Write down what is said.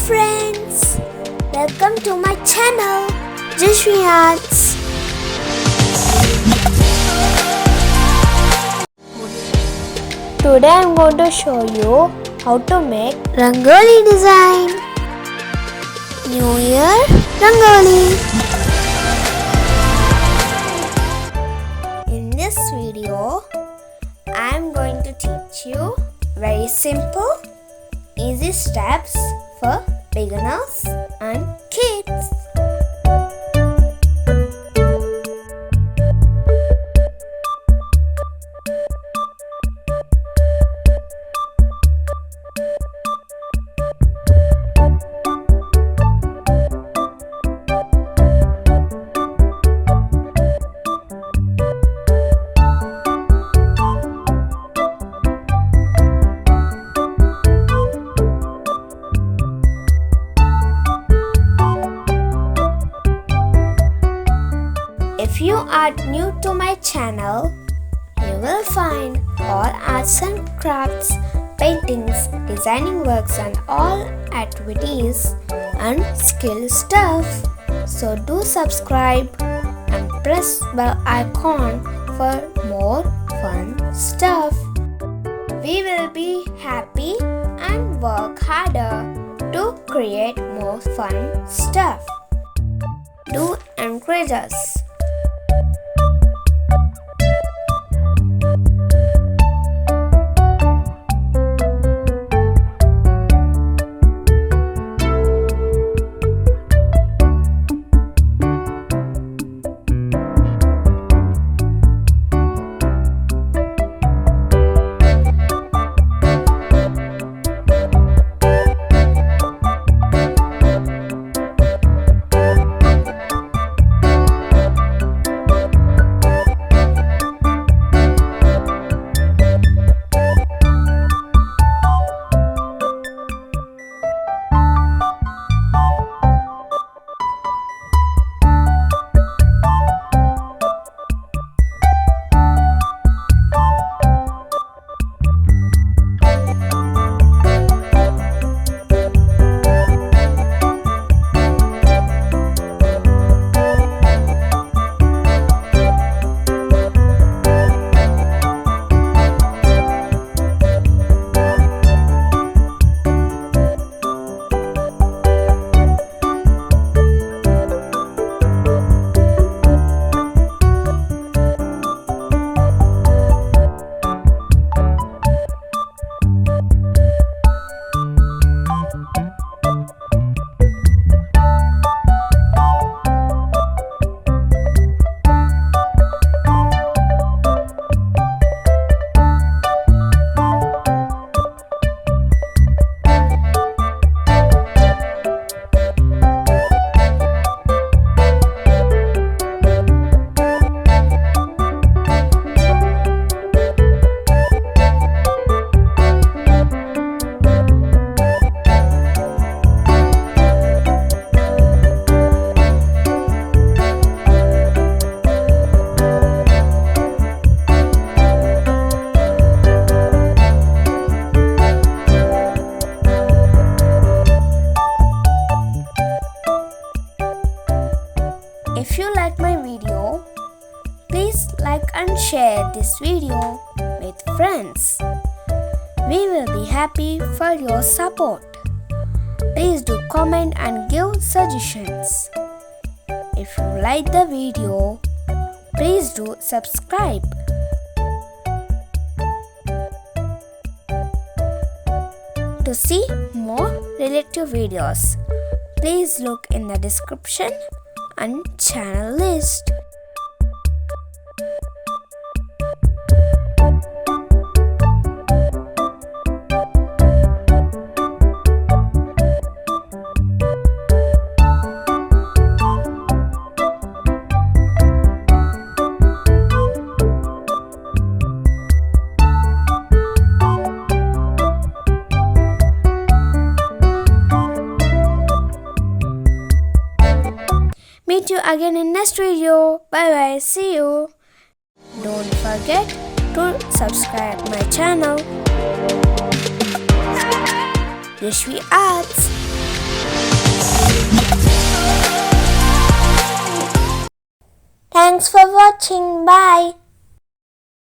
friends, welcome to my channel JaswiArts. Today I am going to show you how to make Rangoli design. New Year Rangoli. In this video, I am going to teach you very simple, easy steps for beginners and kids. If you are new to my channel, you will find all arts and crafts, paintings, designing works and all activities and skill stuff. So do subscribe and press bell icon for more fun stuff. We will be happy and work harder to create more fun stuff. Do encourage us. If you like my video, please like and share this video with friends. We will be happy for your support. Please do comment and give suggestions. If you like the video, please do subscribe. To see more related videos, please look in the description and channel list. Meet you again in next video. Bye bye. See you. Don't forget to subscribe my channel JaswiArts. Thanks for watching. Bye.